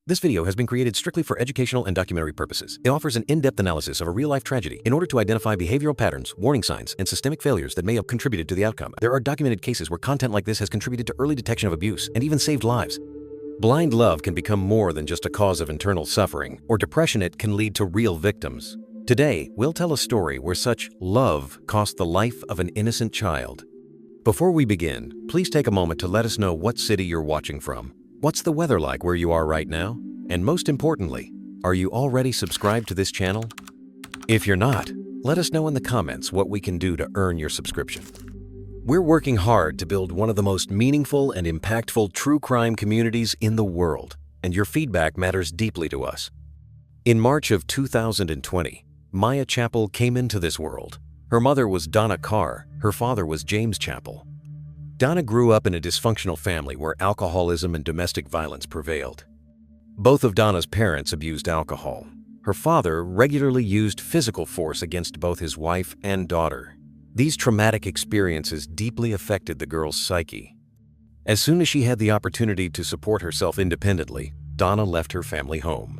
This video has been created strictly for educational and documentary purposes. It offers an in-depth analysis of a real-life tragedy in order to identify behavioral patterns, warning signs, and systemic failures that may have contributed to the outcome. There are documented cases where content like this has contributed to early detection of abuse and even saved lives. Blind love can become more than just a cause of internal suffering or depression. It can lead to real victims. Today, we'll tell a story where such love cost the life of an innocent child. Before we begin, please take a moment to let us know what city you're watching from. What's the weather like where you are right now? And most importantly, are you already subscribed to this channel? If you're not, let us know in the comments what we can do to earn your subscription. We're working hard to build one of the most meaningful and impactful true crime communities in the world, and your feedback matters deeply to us. In March of 2020, Maya Chappell came into this world. Her mother was Donna Carr, her father was James Chappell. Donna grew up in a dysfunctional family where alcoholism and domestic violence prevailed. Both of Donna's parents abused alcohol. Her father regularly used physical force against both his wife and daughter. These traumatic experiences deeply affected the girl's psyche. As soon as she had the opportunity to support herself independently, Donna left her family home.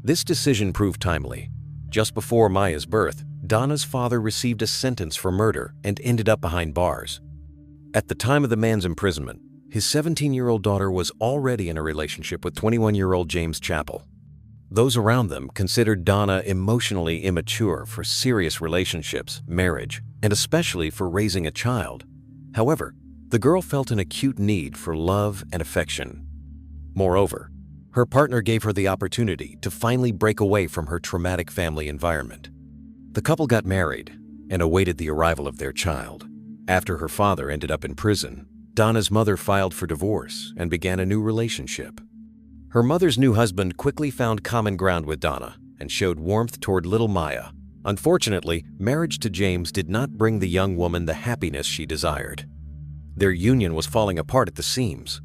This decision proved timely. Just before Maya's birth, Donna's father received a sentence for murder and ended up behind bars. At the time of the man's imprisonment, his 17-year-old daughter was already in a relationship with 21-year-old James Chappell. Those around them considered Donna emotionally immature for serious relationships, marriage, and especially for raising a child. However, the girl felt an acute need for love and affection. Moreover, her partner gave her the opportunity to finally break away from her traumatic family environment. The couple got married and awaited the arrival of their child. After her father ended up in prison, Donna's mother filed for divorce and began a new relationship. Her mother's new husband quickly found common ground with Donna and showed warmth toward little Maya. Unfortunately, marriage to James did not bring the young woman the happiness she desired. Their union was falling apart at the seams.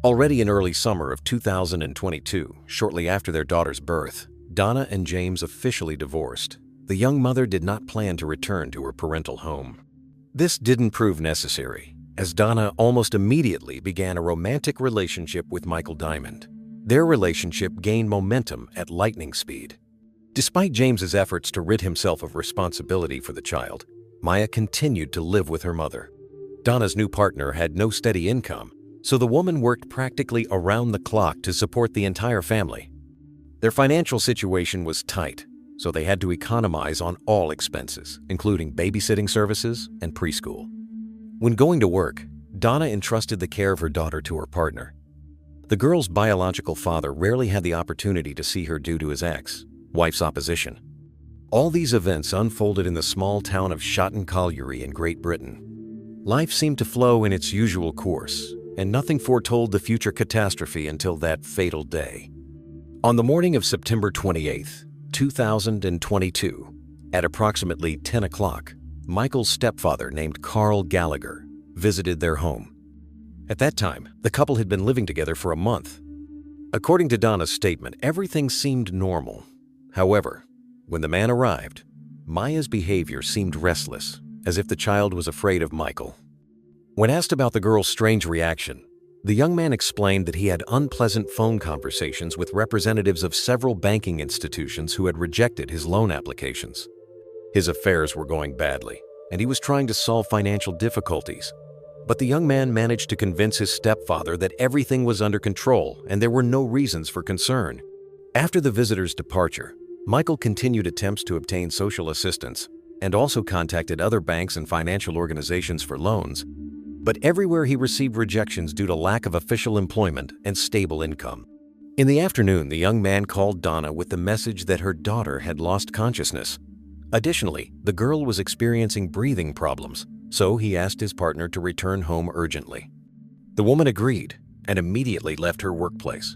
Already in early summer of 2022, shortly after their daughter's birth, Donna and James officially divorced. The young mother did not plan to return to her parental home. This didn't prove necessary, as Donna almost immediately began a romantic relationship with Michael Diamond. Their relationship gained momentum at lightning speed. Despite James's efforts to rid himself of responsibility for the child, Maya continued to live with her mother. Donna's new partner had no steady income, so the woman worked practically around the clock to support the entire family. Their financial situation was tight, so they had to economize on all expenses, including babysitting services and preschool. When going to work, Donna entrusted the care of her daughter to her partner. The girl's biological father rarely had the opportunity to see her due to his ex-wife's opposition. All these events unfolded in the small town of Shotton Colliery in Great Britain. Life seemed to flow in its usual course, and nothing foretold the future catastrophe until that fatal day. On the morning of September 28th, 2022, at approximately 10 o'clock, Michael's stepfather named Carl Gallagher visited their home. At that time, the couple had been living together for a month. According to Donna's statement, everything seemed normal. However, when the man arrived, Maya's behavior seemed restless, as if the child was afraid of Michael. When asked about the girl's strange reaction, the young man explained that he had unpleasant phone conversations with representatives of several banking institutions who had rejected his loan applications. His affairs were going badly, and he was trying to solve financial difficulties. But the young man managed to convince his stepfather that everything was under control and there were no reasons for concern. After the visitor's departure, Michael continued attempts to obtain social assistance and also contacted other banks and financial organizations for loans. But everywhere he received rejections due to lack of official employment and stable income. In the afternoon, the young man called Donna with the message that her daughter had lost consciousness. Additionally, the girl was experiencing breathing problems, so he asked his partner to return home urgently. The woman agreed and immediately left her workplace.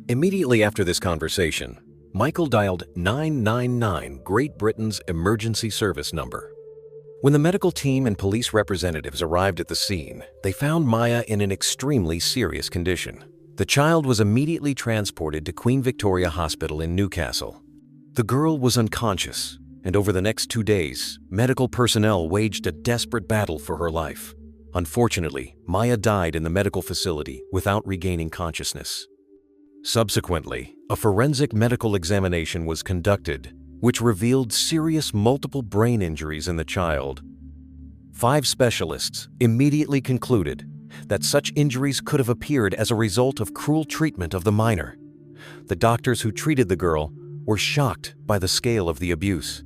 Immediately after this conversation, Michael dialed 999, Great Britain's emergency service number. When the medical team and police representatives arrived at the scene, they found Maya in an extremely serious condition. The child was immediately transported to Queen Victoria Hospital in Newcastle. The girl was unconscious, and over the next 2 days, medical personnel waged a desperate battle for her life. Unfortunately, Maya died in the medical facility without regaining consciousness. Subsequently, a forensic medical examination was conducted, which revealed serious multiple brain injuries in the child. 5 specialists immediately concluded that such injuries could have appeared as a result of cruel treatment of the minor. The doctors who treated the girl were shocked by the scale of the abuse.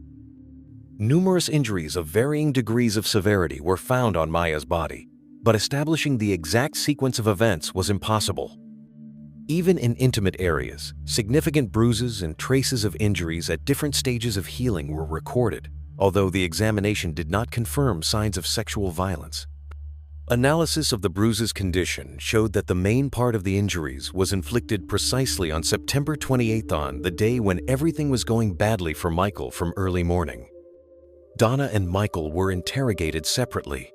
Numerous injuries of varying degrees of severity were found on Maya's body, but establishing the exact sequence of events was impossible. Even in intimate areas, significant bruises and traces of injuries at different stages of healing were recorded, although the examination did not confirm signs of sexual violence. Analysis of the bruises' condition showed that the main part of the injuries was inflicted precisely on September 28th, on the day when everything was going badly for Michael from early morning. Donna and Michael were interrogated separately.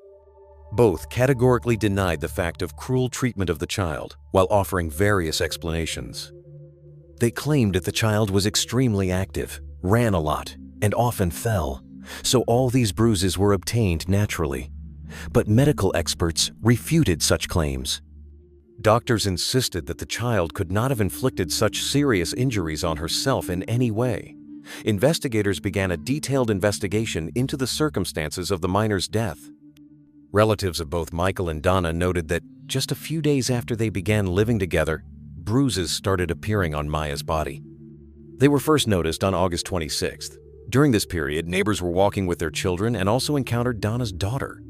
Both categorically denied the fact of cruel treatment of the child, while offering various explanations. They claimed that the child was extremely active, ran a lot, and often fell, so all these bruises were obtained naturally. But medical experts refuted such claims. Doctors insisted that the child could not have inflicted such serious injuries on herself in any way. Investigators began a detailed investigation into the circumstances of the minor's death. Relatives of both Michael and Donna noted that just a few days after they began living together, bruises started appearing on Maya's body. They were first noticed on August 26th. During this period, neighbors were walking with their children and also encountered Donna's daughter.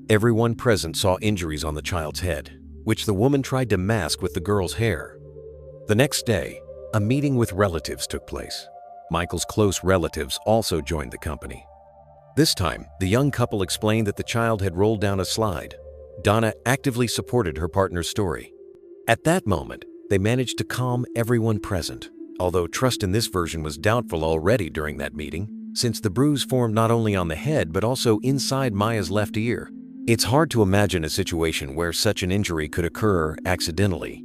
Everyone present saw injuries on the child's head, which the woman tried to mask with the girl's hair. The next day, a meeting with relatives took place. Michael's close relatives also joined the company. This time, the young couple explained that the child had rolled down a slide. Donna actively supported her partner's story. At that moment, they managed to calm everyone present, although trust in this version was doubtful already during that meeting, since the bruise formed not only on the head but also inside Maya's left ear. It's hard to imagine a situation where such an injury could occur accidentally.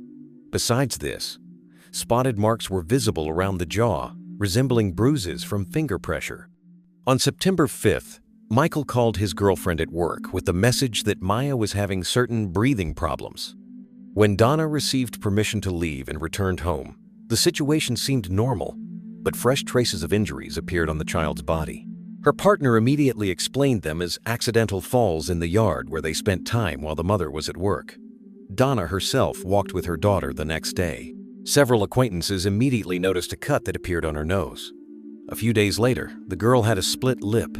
Besides this, spotted marks were visible around the jaw, resembling bruises from finger pressure. On September 5th, Michael called his girlfriend at work with the message that Maya was having certain breathing problems. When Donna received permission to leave and returned home, the situation seemed normal, but fresh traces of injuries appeared on the child's body. Her partner immediately explained them as accidental falls in the yard where they spent time while the mother was at work. Donna herself walked with her daughter the next day. Several acquaintances immediately noticed a cut that appeared on her nose. A few days later, the girl had a split lip.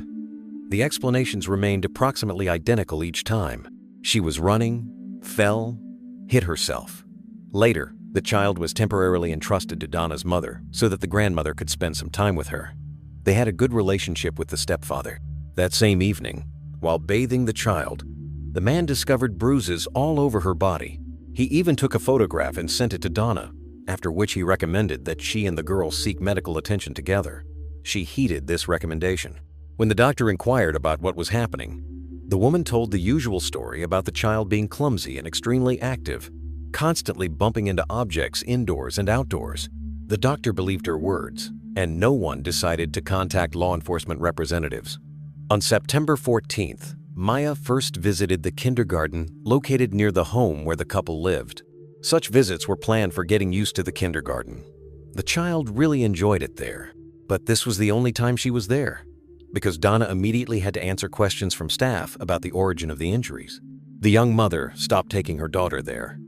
The explanations remained approximately identical each time. She was running, fell, hit herself. Later, the child was temporarily entrusted to Donna's mother so that the grandmother could spend some time with her. They had a good relationship with the stepfather. That same evening, while bathing the child, the man discovered bruises all over her body. He even took a photograph and sent it to Donna, after which he recommended that she and the girl seek medical attention together. She heeded this recommendation. When the doctor inquired about what was happening, the woman told the usual story about the child being clumsy and extremely active, constantly bumping into objects indoors and outdoors. The doctor believed her words, and no one decided to contact law enforcement representatives. On September 14th, Maya first visited the kindergarten located near the home where the couple lived. Such visits were planned for getting used to the kindergarten. The child really enjoyed it there, but this was the only time she was there, because Donna immediately had to answer questions from staff about the origin of the injuries. The young mother stopped taking her daughter there.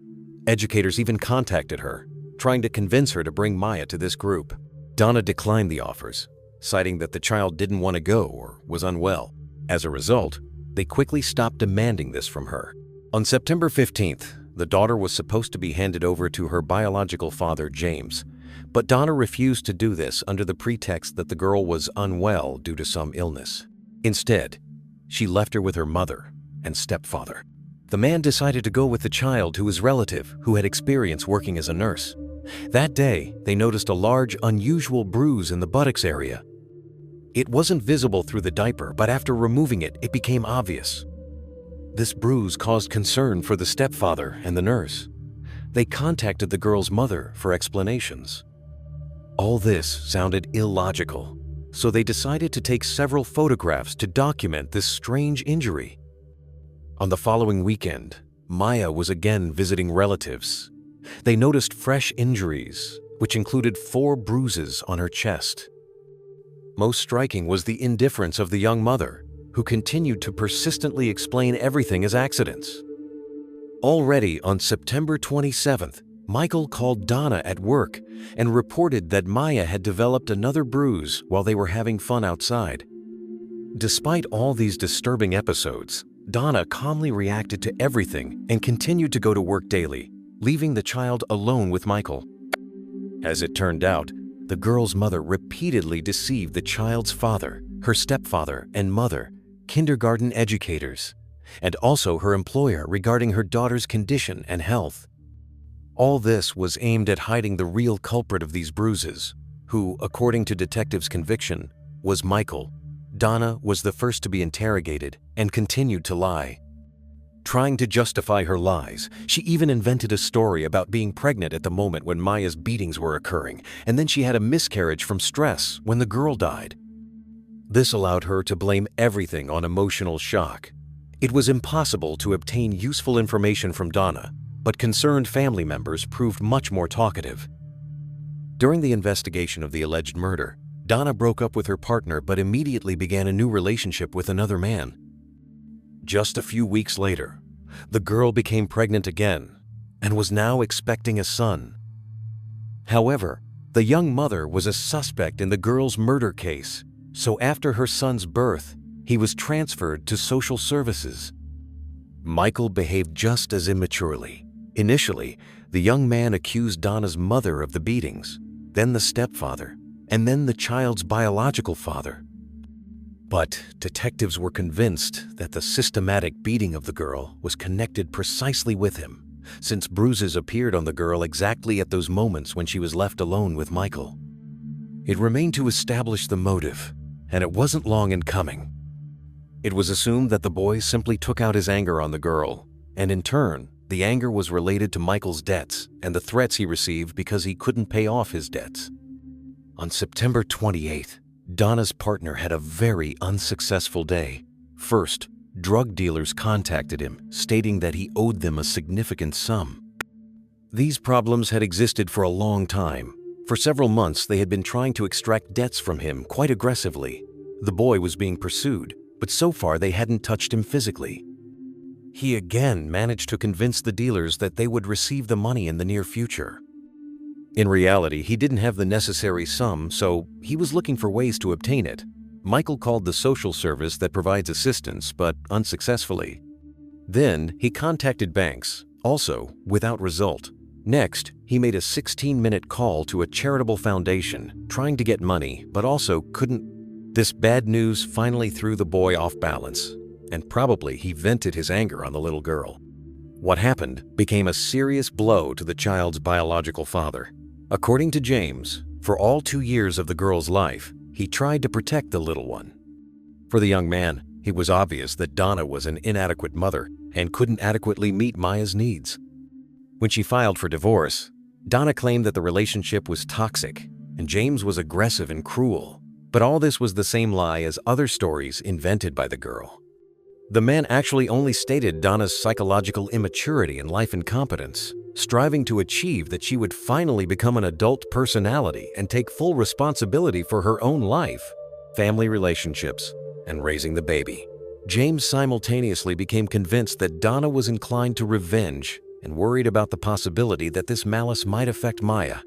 Educators even contacted her, trying to convince her to bring Maya to this group. Donna declined the offers, citing that the child didn't want to go or was unwell. As a result, they quickly stopped demanding this from her. On September 15th, the daughter was supposed to be handed over to her biological father, James, but Donna refused to do this under the pretext that the girl was unwell due to some illness. Instead, she left her with her mother and stepfather. The man decided to go with the child to his relative who had experience working as a nurse. That day, they noticed a large, unusual bruise in the buttocks area. It wasn't visible through the diaper, but after removing it, it became obvious. This bruise caused concern for the stepfather and the nurse. They contacted the girl's mother for explanations. All this sounded illogical, so they decided to take several photographs to document this strange injury. On the following weekend, Maya was again visiting relatives. They noticed fresh injuries, which included 4 bruises on her chest. Most striking was the indifference of the young mother, who continued to persistently explain everything as accidents. Already on September 27th, Michael called Donna at work and reported that Maya had developed another bruise while they were having fun outside. Despite all these disturbing episodes, Donna calmly reacted to everything and continued to go to work daily, leaving the child alone with Michael. As it turned out, the girl's mother repeatedly deceived the child's father, her stepfather and mother, kindergarten educators, and also her employer regarding her daughter's condition and health. All this was aimed at hiding the real culprit of these bruises, who, according to detectives' conviction, was Michael. Donna was the first to be interrogated and continued to lie. Trying to justify her lies, she even invented a story about being pregnant at the moment when Maya's beatings were occurring, and then she had a miscarriage from stress when the girl died. This allowed her to blame everything on emotional shock. It was impossible to obtain useful information from Donna, but concerned family members proved much more talkative. During the investigation of the alleged murder, Donna broke up with her partner but immediately began a new relationship with another man. Just a few weeks later, the girl became pregnant again and was now expecting a son. However, the young mother was a suspect in the girl's murder case, so after her son's birth, he was transferred to social services. Michael behaved just as immaturely. Initially, the young man accused Donna's mother of the beatings, then the stepfather, and then the child's biological father. But detectives were convinced that the systematic beating of the girl was connected precisely with him, since bruises appeared on the girl exactly at those moments when she was left alone with Michael. It remained to establish the motive, and it wasn't long in coming. It was assumed that the boy simply took out his anger on the girl, and in turn, the anger was related to Michael's debts and the threats he received because he couldn't pay off his debts. On September 28th, Donna's partner had a very unsuccessful day. First, drug dealers contacted him, stating that he owed them a significant sum. These problems had existed for a long time. For several months, they had been trying to extract debts from him quite aggressively. The boy was being pursued, but so far they hadn't touched him physically. He again managed to convince the dealers that they would receive the money in the near future. In reality, he didn't have the necessary sum, so he was looking for ways to obtain it. Michael called the social service that provides assistance, but unsuccessfully. Then he contacted banks, also without result. Next, he made a 16-minute call to a charitable foundation, trying to get money, but also couldn't. This bad news finally threw the boy off balance, and probably he vented his anger on the little girl. What happened became a serious blow to the child's biological father. According to James, for all 2 years of the girl's life, he tried to protect the little one. For the young man, it was obvious that Donna was an inadequate mother and couldn't adequately meet Maya's needs. When she filed for divorce, Donna claimed that the relationship was toxic and James was aggressive and cruel. But all this was the same lie as other stories invented by the girl. The man actually only stated Donna's psychological immaturity and life incompetence, striving to achieve that she would finally become an adult personality and take full responsibility for her own life, family relationships, and raising the baby. James simultaneously became convinced that Donna was inclined to revenge and worried about the possibility that this malice might affect Maya.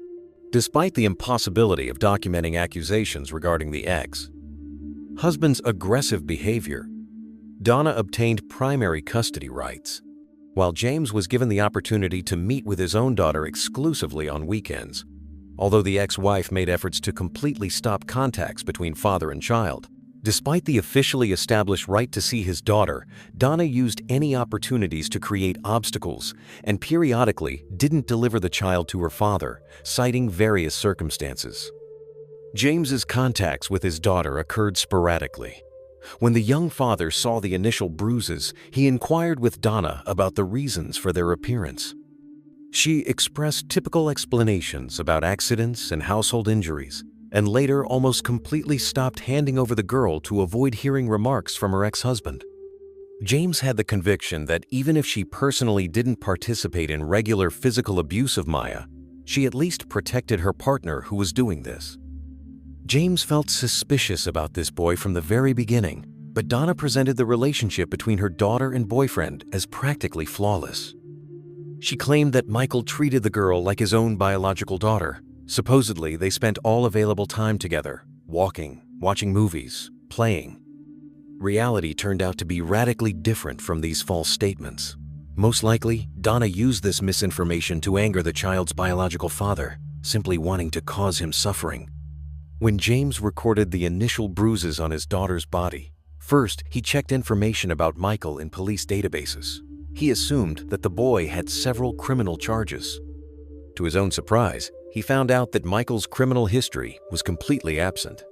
Despite the impossibility of documenting accusations regarding the ex-husband's aggressive behavior, Donna obtained primary custody rights, while James was given the opportunity to meet with his own daughter exclusively on weekends. Although the ex-wife made efforts to completely stop contacts between father and child. Despite the officially established right to see his daughter, Donna used any opportunities to create obstacles and periodically didn't deliver the child to her father, citing various circumstances. James's contacts with his daughter occurred sporadically. When the young father saw the initial bruises, he inquired with Donna about the reasons for their appearance. She expressed typical explanations about accidents and household injuries, and later almost completely stopped handing over the girl to avoid hearing remarks from her ex-husband. James had the conviction that even if she personally didn't participate in regular physical abuse of Maya, she at least protected her partner who was doing this. James felt suspicious about this boy from the very beginning, but Donna presented the relationship between her daughter and boyfriend as practically flawless. She claimed that Michael treated the girl like his own biological daughter. Supposedly, they spent all available time together, walking, watching movies, playing. Reality turned out to be radically different from these false statements. Most likely, Donna used this misinformation to anger the child's biological father, simply wanting to cause him suffering. When James recorded the initial bruises on his daughter's body, first he checked information about Michael in police databases. He assumed that the boy had several criminal charges. To his own surprise, he found out that Michael's criminal history was completely absent.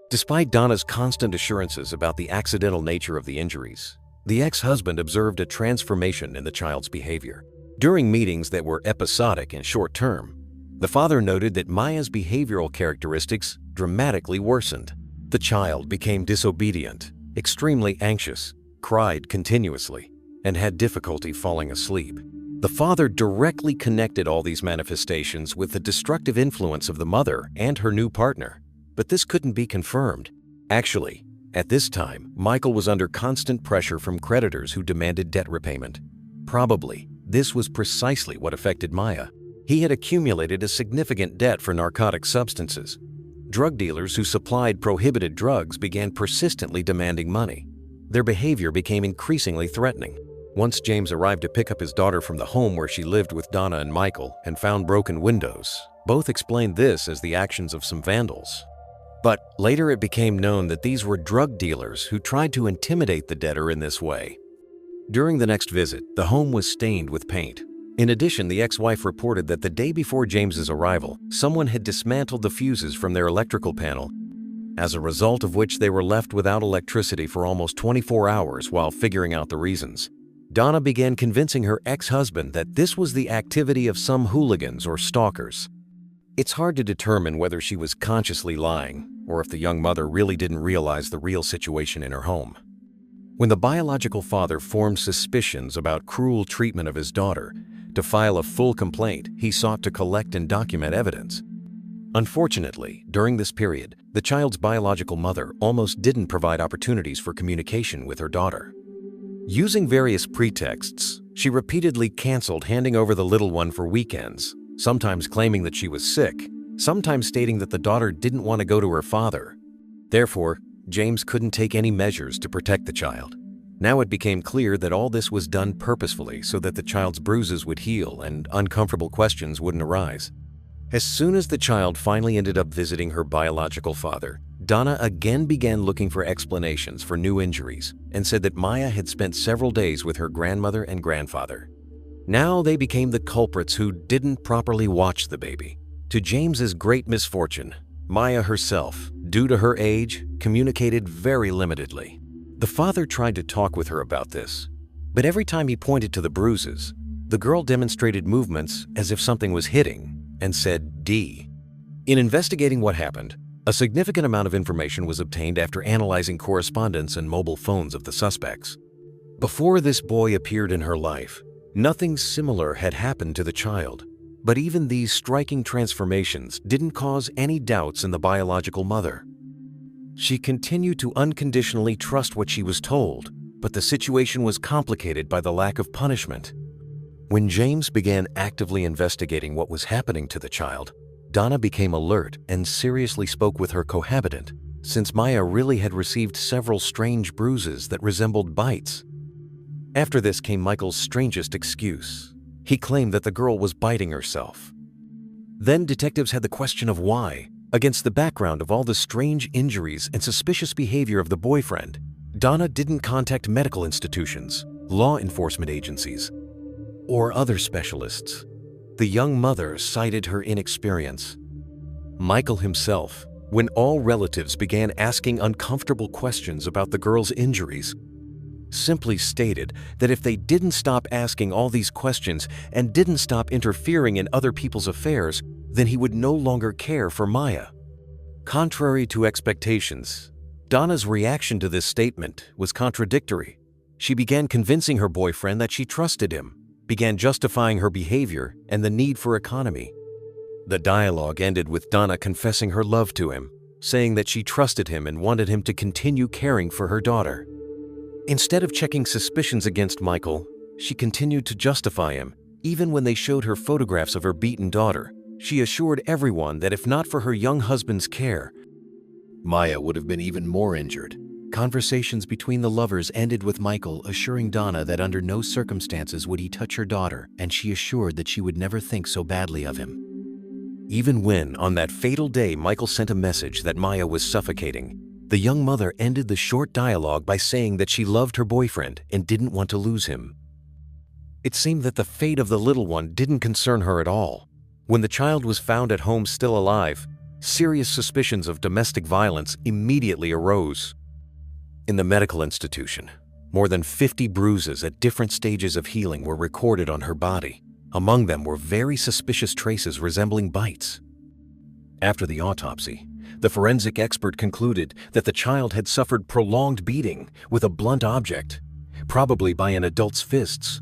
Despite Donna's constant assurances about the accidental nature of the injuries, the ex-husband observed a transformation in the child's behavior. During meetings that were episodic and short-term, the father noted that Maya's behavioral characteristics dramatically worsened. The child became disobedient, extremely anxious, cried continuously, and had difficulty falling asleep. The father directly connected all these manifestations with the destructive influence of the mother and her new partner, but this couldn't be confirmed. Actually, at this time, Michael was under constant pressure from creditors who demanded debt repayment. Probably, this was precisely what affected Maya. He had accumulated a significant debt for narcotic substances. Drug dealers who supplied prohibited drugs began persistently demanding money. Their behavior became increasingly threatening. Once James arrived to pick up his daughter from the home where she lived with Donna and Michael and found broken windows, both explained this as the actions of some vandals. But later it became known that these were drug dealers who tried to intimidate the debtor in this way. During the next visit, the home was stained with paint. In addition, the ex-wife reported that the day before James's arrival, someone had dismantled the fuses from their electrical panel, as a result of which they were left without electricity for almost 24 hours while figuring out the reasons. Donna began convincing her ex-husband that this was the activity of some hooligans or stalkers. It's hard to determine whether she was consciously lying or if the young mother really didn't realize the real situation in her home. When the biological father formed suspicions about cruel treatment of his daughter, to file a full complaint, he sought to collect and document evidence. Unfortunately, during this period, the child's biological mother almost didn't provide opportunities for communication with her daughter. Using various pretexts, she repeatedly canceled handing over the little one for weekends, sometimes claiming that she was sick, sometimes stating that the daughter didn't want to go to her father. Therefore, James couldn't take any measures to protect the child. Now it became clear that all this was done purposefully so that the child's bruises would heal and uncomfortable questions wouldn't arise. As soon as the child finally ended up visiting her biological father, Donna again began looking for explanations for new injuries and said that Maya had spent several days with her grandmother and grandfather. Now they became the culprits who didn't properly watch the baby. To James's great misfortune, Maya herself, due to her age, communicated very limitedly. The father tried to talk with her about this, but every time he pointed to the bruises, the girl demonstrated movements as if something was hitting and said D. In investigating what happened, a significant amount of information was obtained after analyzing correspondence and mobile phones of the suspects. Before this boy appeared in her life, nothing similar had happened to the child, but even these striking transformations didn't cause any doubts in the biological mother. She continued to unconditionally trust what she was told, but the situation was complicated by the lack of punishment. When James began actively investigating what was happening to the child, Donna became alert and seriously spoke with her cohabitant, since Maya really had received several strange bruises that resembled bites. After this came Michael's strangest excuse. He claimed that the girl was biting herself. Then detectives had the question of why. Against the background of all the strange injuries and suspicious behavior of the boyfriend, Donna didn't contact medical institutions, law enforcement agencies, or other specialists. The young mother cited her inexperience. Michael himself, when all relatives began asking uncomfortable questions about the girl's injuries, simply stated that if they didn't stop asking all these questions and didn't stop interfering in other people's affairs, then he would no longer care for Maya. Contrary to expectations, Donna's reaction to this statement was contradictory. She began convincing her boyfriend that she trusted him, began justifying her behavior and the need for economy. The dialogue ended with Donna confessing her love to him, saying that she trusted him and wanted him to continue caring for her daughter. Instead of checking suspicions against Michael, she continued to justify him. Even when they showed her photographs of her beaten daughter, she assured everyone that if not for her young husband's care, Maya would have been even more injured. Conversations between the lovers ended with Michael assuring Donna that under no circumstances would he touch her daughter, and she assured that she would never think so badly of him. Even when, on that fatal day, Michael sent a message that Maya was suffocating, the young mother ended the short dialogue by saying that she loved her boyfriend and didn't want to lose him. It seemed that the fate of the little one didn't concern her at all. When the child was found at home still alive, serious suspicions of domestic violence immediately arose. In the medical institution, more than 50 bruises at different stages of healing were recorded on her body. Among them were very suspicious traces resembling bites. After the autopsy, the forensic expert concluded that the child had suffered prolonged beating with a blunt object, probably by an adult's fists.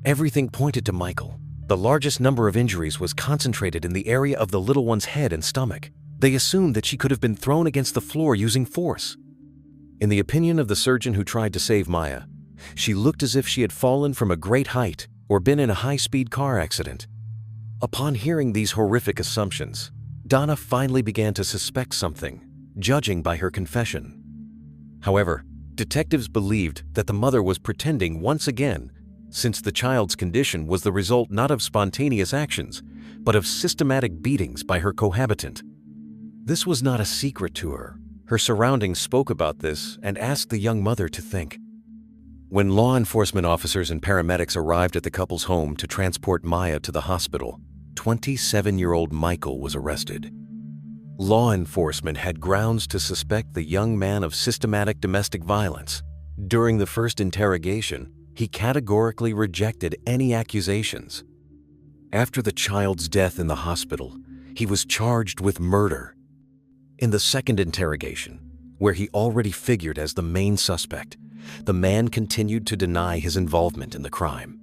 Everything pointed to Michael. The largest number of injuries was concentrated in the area of the little one's head and stomach. They assumed that she could have been thrown against the floor using force. In the opinion of the surgeon who tried to save Maya, she looked as if she had fallen from a great height or been in a high-speed car accident. Upon hearing these horrific assumptions, Donna finally began to suspect something, judging by her confession. However, detectives believed that the mother was pretending once again, since the child's condition was the result not of spontaneous actions, but of systematic beatings by her cohabitant. This was not a secret to her. Her surroundings spoke about this and asked the young mother to think. When law enforcement officers and paramedics arrived at the couple's home to transport Maya to the hospital, 27-year-old Michael was arrested. Law enforcement had grounds to suspect the young man of systematic domestic violence. During the first interrogation, he categorically rejected any accusations. After the child's death in the hospital, he was charged with murder. In the second interrogation, where he already figured as the main suspect, the man continued to deny his involvement in the crime.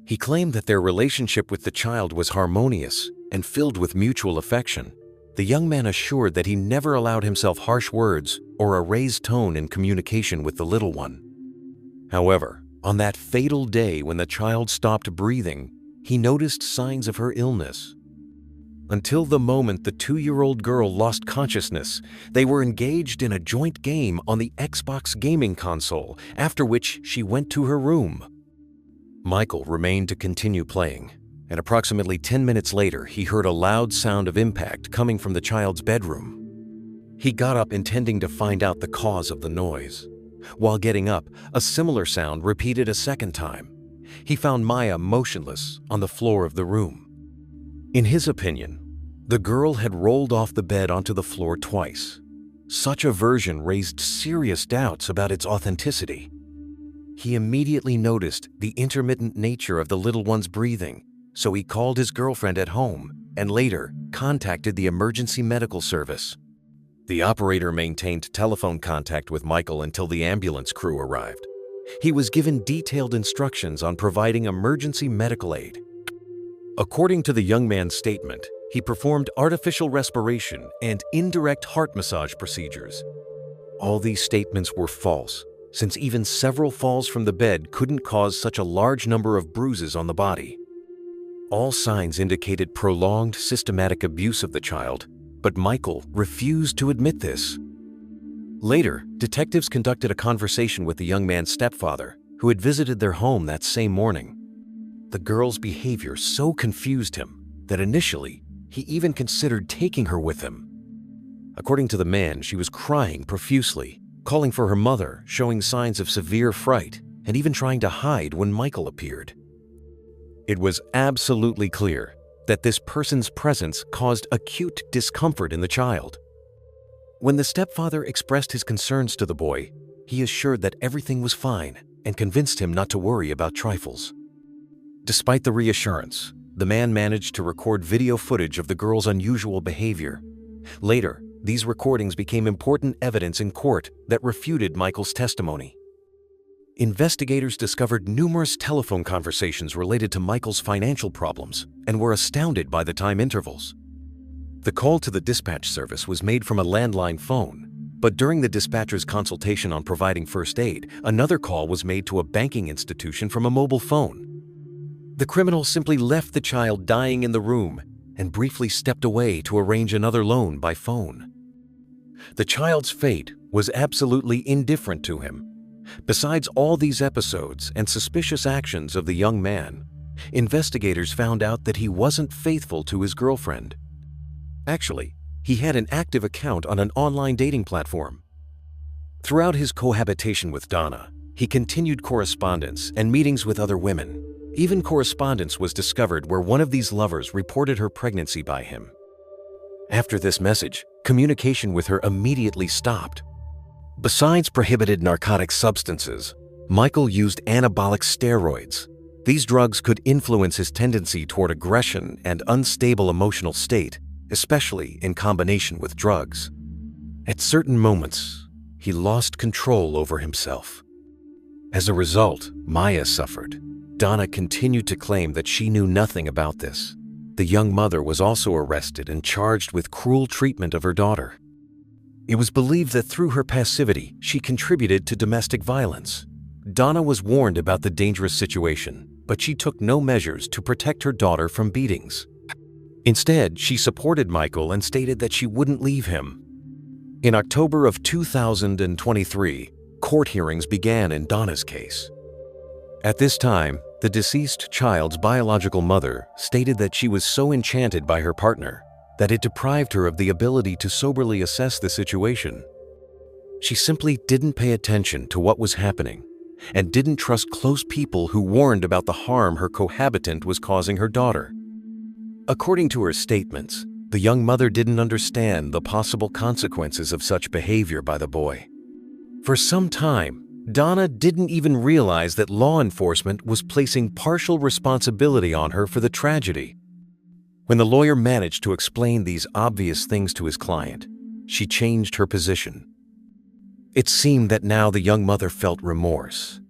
He claimed that their relationship with the child was harmonious and filled with mutual affection. The young man assured that he never allowed himself harsh words or a raised tone in communication with the little one. However, on that fatal day when the child stopped breathing, he noticed signs of her illness. Until the moment the 2-year-old girl lost consciousness, they were engaged in a joint game on the Xbox gaming console, after which she went to her room. Michael remained to continue playing, and approximately 10 minutes later, he heard a loud sound of impact coming from the child's bedroom. He got up intending to find out the cause of the noise. While getting up, a similar sound repeated a second time. He found Maya motionless on the floor of the room. In his opinion, the girl had rolled off the bed onto the floor twice. Such a version raised serious doubts about its authenticity. He immediately noticed the intermittent nature of the little one's breathing, so he called his girlfriend at home and later contacted the emergency medical service. The operator maintained telephone contact with Michael until the ambulance crew arrived. He was given detailed instructions on providing emergency medical aid. According to the young man's statement, he performed artificial respiration and indirect heart massage procedures. All these statements were false, since even several falls from the bed couldn't cause such a large number of bruises on the body. All signs indicated prolonged systematic abuse of the child, but Michael refused to admit this. Later, detectives conducted a conversation with the young man's stepfather, who had visited their home that same morning. The girl's behavior so confused him that initially, he even considered taking her with him. According to the man, she was crying profusely, calling for her mother, showing signs of severe fright, and even trying to hide when Michael appeared. It was absolutely clear that this person's presence caused acute discomfort in the child. When the stepfather expressed his concerns to the boy, he assured that everything was fine and convinced him not to worry about trifles. Despite the reassurance, the man managed to record video footage of the girl's unusual behavior. Later, these recordings became important evidence in court that refuted Michael's testimony. Investigators discovered numerous telephone conversations related to Michael's financial problems and were astounded by the time intervals. The call to the dispatch service was made from a landline phone, but during the dispatcher's consultation on providing first aid, another call was made to a banking institution from a mobile phone. The criminal simply left the child dying in the room and briefly stepped away to arrange another loan by phone. The child's fate was absolutely indifferent to him. Besides all these episodes and suspicious actions of the young man, investigators found out that he wasn't faithful to his girlfriend. Actually, he had an active account on an online dating platform. Throughout his cohabitation with Donna, he continued correspondence and meetings with other women. Even correspondence was discovered where one of these lovers reported her pregnancy by him. After this message, communication with her immediately stopped. Besides prohibited narcotic substances, Michael used anabolic steroids. These drugs could influence his tendency toward aggression and unstable emotional state, especially in combination with drugs. At certain moments, he lost control over himself. As a result, Maya suffered. Donna continued to claim that she knew nothing about this. The young mother was also arrested and charged with cruel treatment of her daughter. It was believed that through her passivity, she contributed to domestic violence. Donna was warned about the dangerous situation, but she took no measures to protect her daughter from beatings. Instead, she supported Michael and stated that she wouldn't leave him. In October of 2023, court hearings began in Donna's case. At this time, the deceased child's biological mother stated that she was so enchanted by her partner that it deprived her of the ability to soberly assess the situation. She simply didn't pay attention to what was happening and didn't trust close people who warned about the harm her cohabitant was causing her daughter. According to her statements, the young mother didn't understand the possible consequences of such behavior by the boy. For some time, Donna didn't even realize that law enforcement was placing partial responsibility on her for the tragedy. When the lawyer managed to explain these obvious things to his client, she changed her position. It seemed that now the young mother felt remorse.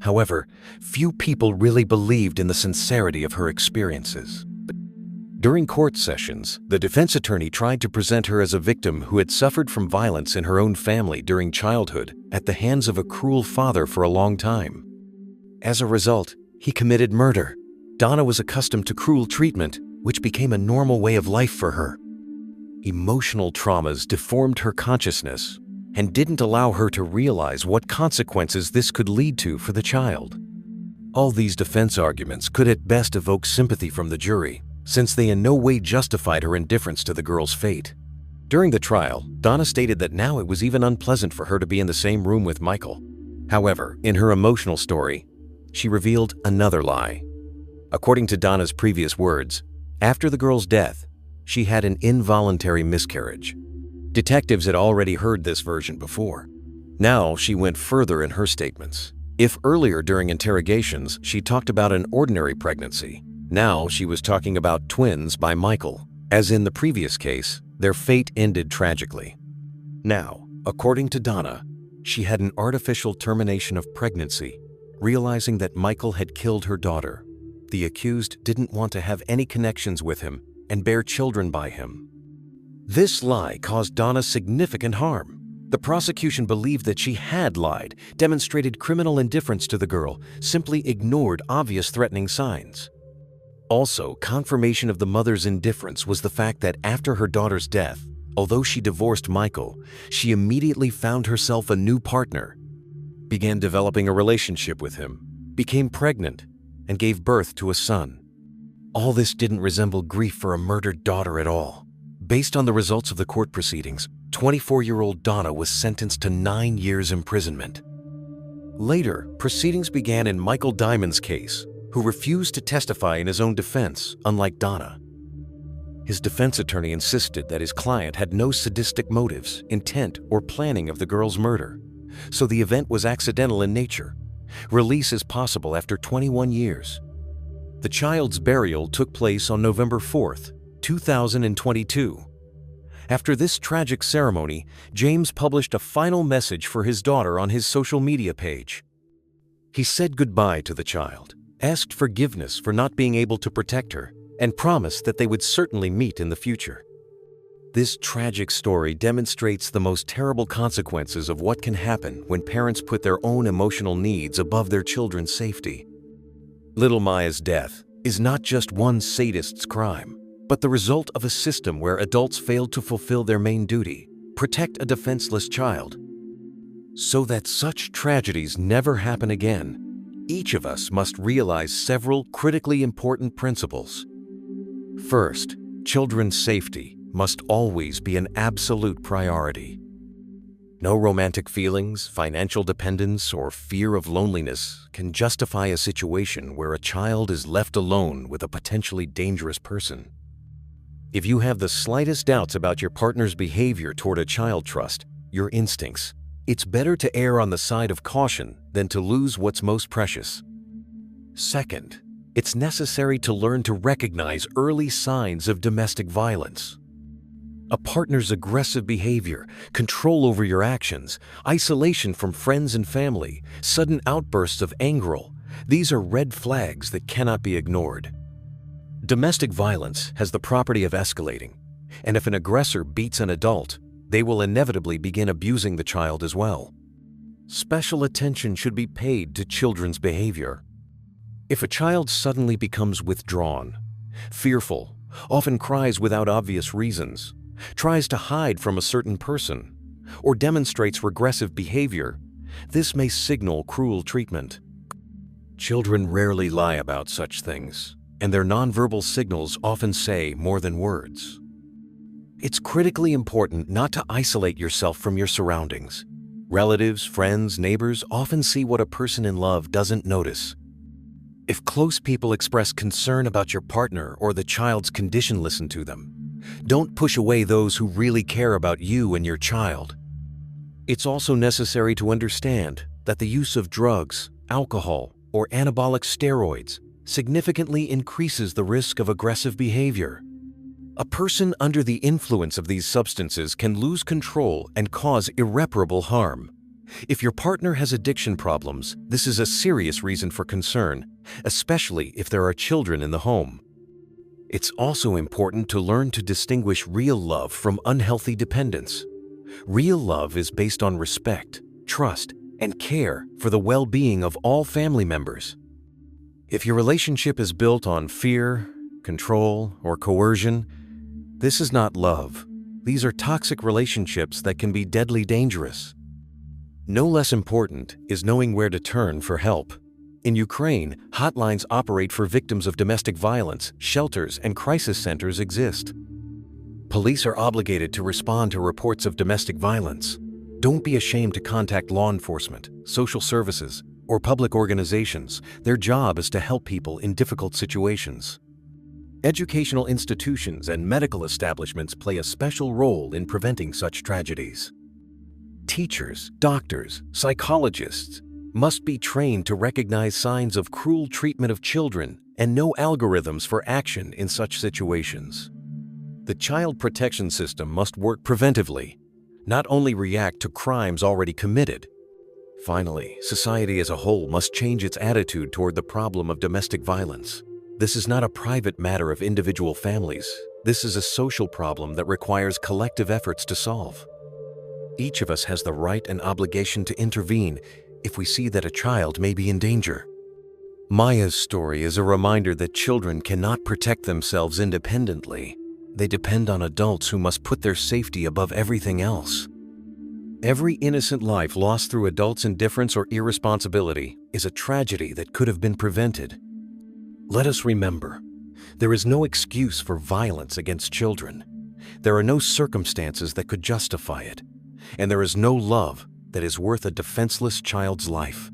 However, few people really believed in the sincerity of her experiences. During court sessions, the defense attorney tried to present her as a victim who had suffered from violence in her own family during childhood at the hands of a cruel father for a long time. As a result, he committed murder. Donna was accustomed to cruel treatment, which became a normal way of life for her. Emotional traumas deformed her consciousness and didn't allow her to realize what consequences this could lead to for the child. All these defense arguments could at best evoke sympathy from the jury, since they in no way justified her indifference to the girl's fate. During the trial, Donna stated that now it was even unpleasant for her to be in the same room with Michael. However, in her emotional story, she revealed another lie. According to Donna's previous words, after the girl's death, she had an involuntary miscarriage. Detectives had already heard this version before. Now she went further in her statements. If earlier during interrogations she talked about an ordinary pregnancy, now she was talking about twins by Michael. As in the previous case, their fate ended tragically. Now, according to Donna, she had an artificial termination of pregnancy, realizing that Michael had killed her daughter. The accused didn't want to have any connections with him and bear children by him. This lie caused Donna significant harm. The prosecution believed that she had lied, demonstrated criminal indifference to the girl, simply ignored obvious threatening signs. Also, confirmation of the mother's indifference was the fact that after her daughter's death, although she divorced Michael, she immediately found herself a new partner, began developing a relationship with him, became pregnant, and gave birth to a son. All this didn't resemble grief for a murdered daughter at all. Based on the results of the court proceedings, 24-year-old Donna was sentenced to 9 years imprisonment. Later, proceedings began in Michael Diamond's case, who refused to testify in his own defense, unlike Donna. His defense attorney insisted that his client had no sadistic motives, intent, or planning of the girl's murder, so the event was accidental in nature. Release is possible after 21 years. The child's burial took place on November 4th, 2022. After this tragic ceremony, James published a final message for his daughter on his social media page. He said goodbye to the child, asked forgiveness for not being able to protect her, and promised that they would certainly meet in the future. This tragic story demonstrates the most terrible consequences of what can happen when parents put their own emotional needs above their children's safety. Little Maya's death is not just one sadist's crime, but the result of a system where adults failed to fulfill their main duty: protect a defenseless child. So that such tragedies never happen again, each of us must realize several critically important principles. First, children's safety must always be an absolute priority. No romantic feelings, financial dependence, or fear of loneliness can justify a situation where a child is left alone with a potentially dangerous person. If you have the slightest doubts about your partner's behavior toward a child, trust your instincts. It's better to err on the side of caution than to lose what's most precious. Second, it's necessary to learn to recognize early signs of domestic violence. A partner's aggressive behavior, control over your actions, isolation from friends and family, sudden outbursts of anger, these are red flags that cannot be ignored. Domestic violence has the property of escalating, and if an aggressor beats an adult, they will inevitably begin abusing the child as well. Special attention should be paid to children's behavior. If a child suddenly becomes withdrawn, fearful, often cries without obvious reasons, tries to hide from a certain person, or demonstrates regressive behavior, this may signal cruel treatment. Children rarely lie about such things, and their nonverbal signals often say more than words. It's critically important not to isolate yourself from your surroundings. Relatives, friends, neighbors often see what a person in love doesn't notice. If close people express concern about your partner or the child's condition, listen to them. Don't push away those who really care about you and your child. It's also necessary to understand that the use of drugs, alcohol, or anabolic steroids significantly increases the risk of aggressive behavior. A person under the influence of these substances can lose control and cause irreparable harm. If your partner has addiction problems, this is a serious reason for concern, especially if there are children in the home. It's also important to learn to distinguish real love from unhealthy dependence. Real love is based on respect, trust, and care for the well-being of all family members. If your relationship is built on fear, control, or coercion, this is not love. These are toxic relationships that can be deadly dangerous. No less important is knowing where to turn for help. In Ukraine, hotlines operate for victims of domestic violence, shelters, and crisis centers exist. Police are obligated to respond to reports of domestic violence. Don't be ashamed to contact law enforcement, social services, or public organizations. Their job is to help people in difficult situations. Educational institutions and medical establishments play a special role in preventing such tragedies. Teachers, doctors, psychologists must be trained to recognize signs of cruel treatment of children and know algorithms for action in such situations. The child protection system must work preventively, not only react to crimes already committed. Finally, society as a whole must change its attitude toward the problem of domestic violence. This is not a private matter of individual families. This is a social problem that requires collective efforts to solve. Each of us has the right and obligation to intervene if we see that a child may be in danger. Maya's story is a reminder that children cannot protect themselves independently. They depend on adults who must put their safety above everything else. Every innocent life lost through adults' indifference or irresponsibility is a tragedy that could have been prevented. Let us remember, there is no excuse for violence against children. There are no circumstances that could justify it, and there is no love that is worth a defenseless child's life.